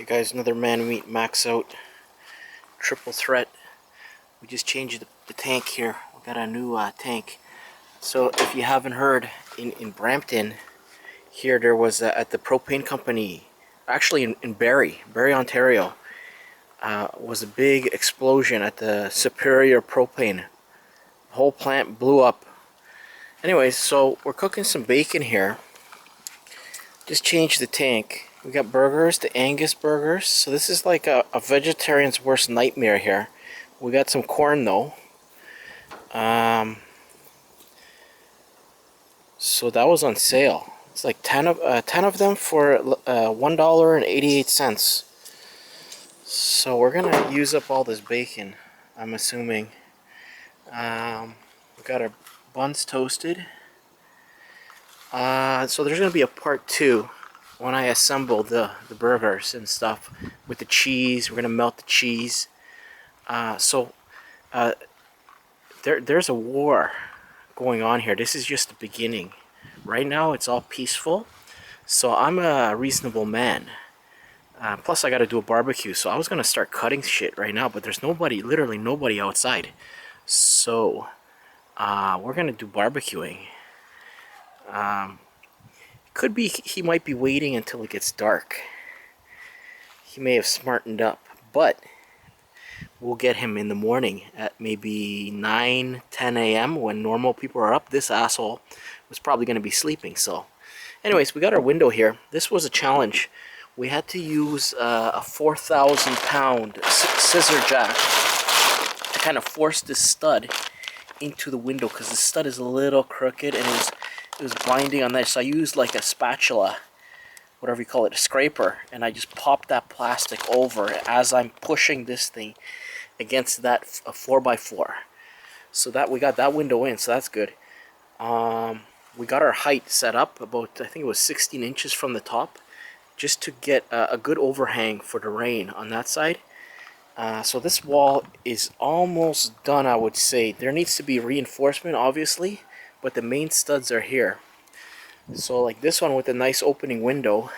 Hey guys, another Man Meat Max Out triple threat. We just changed the tank here. We got a new tank. So if you haven't heard, in Brampton here there was at the propane company, actually in Barrie, Ontario, was a big explosion at the Superior Propane. The whole plant blew up. Anyways, so we're cooking some bacon here. Just changed the tank. We got burgers, the Angus burgers. So this is like a vegetarian's worst nightmare here. We got some corn though. So that was on sale. It's like 10 of them for $1.88. So we're gonna use up all this bacon, I'm assuming. We got our buns toasted. So there's gonna be a part 2 when I assemble the burgers and stuff with the cheese. We're gonna melt the cheese. There's a war going on here. This is just the beginning. Right now it's all peaceful, so I'm a reasonable man. Plus I gotta do a barbecue, so I was gonna start cutting shit right now, but there's nobody, literally nobody outside. So we're gonna do barbecuing. Could be he might be waiting until it gets dark. He may have smartened up, but we'll get him in the morning at maybe 9, 10 a.m. when normal people are up. This asshole was probably going to be sleeping. So anyways, we got our window here. This was a challenge. We had to use a 4,000 pound scissor jack to kind of force this stud into the window, because the stud is a little crooked and it was binding on that. So I used like a spatula, whatever you call it, a scraper, and I just popped that plastic over as I'm pushing this thing against that 4x4. So that we got that window in, so that's good. We got our height set up about, I think it was 16 inches from the top, just to get a good overhang for the rain on that side. So this wall is almost done, I would say. There needs to be reinforcement, obviously, but the main studs are here. So like this one with a nice opening window,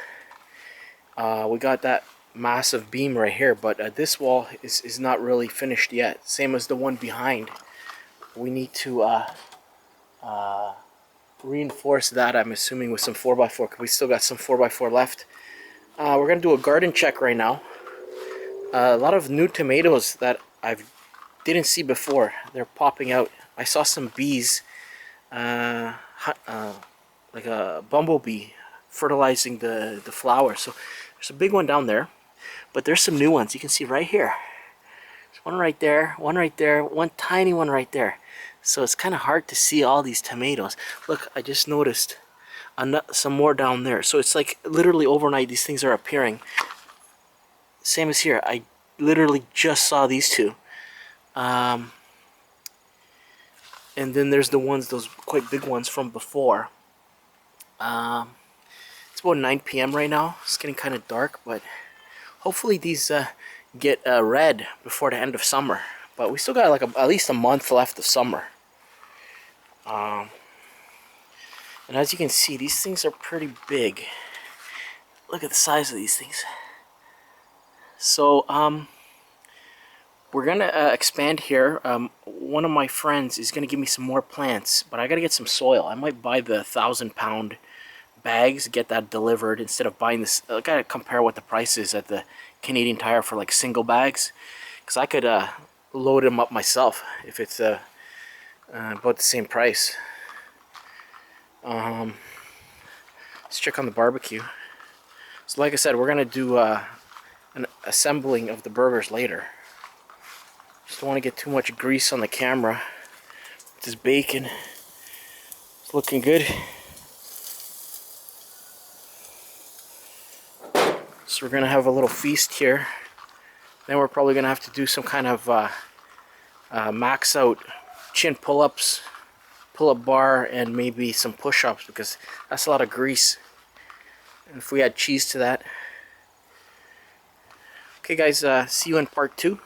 we got that massive beam right here, but this wall is not really finished yet. Same as the one behind. We need to reinforce that, I'm assuming, with some 4x4, because we still got some 4x4 left. We're going to do a garden check right now. A lot of new tomatoes that I didn't see before. They're popping out. I saw some bees, like a bumblebee, fertilizing the flower. So there's a big one down there, but there's some new ones. You can see right here. There's one right there, one tiny one right there. So it's kind of hard to see all these tomatoes. Look, I just noticed some more down there. So it's like literally overnight these things are appearing. Same as here. I literally just saw these two. And then there's the ones, those quite big ones from before. It's about 9 p.m. right now. It's getting kind of dark, but hopefully these get red before the end of summer. But we still got like at least a month left of summer. And as you can see, these things are pretty big. Look at the size of these things. So we're gonna expand here. One of my friends is gonna give me some more plants, but I gotta get some soil. I might buy the 1,000 pound bags, get that delivered instead of buying this. I gotta compare what the price is at the Canadian Tire for like single bags, because I could load them up myself if it's about the same price. Let's check on the barbecue. So like I said, we're gonna do an assembling of the burgers later. Just don't want to get too much grease on the camera. This bacon is looking good. So we're gonna have a little feast here. Then we're probably gonna have to do some kind of max out chin pull-ups, pull-up bar, and maybe some push-ups, because that's a lot of grease. And if we add cheese to that. Okay guys, see you in part 2.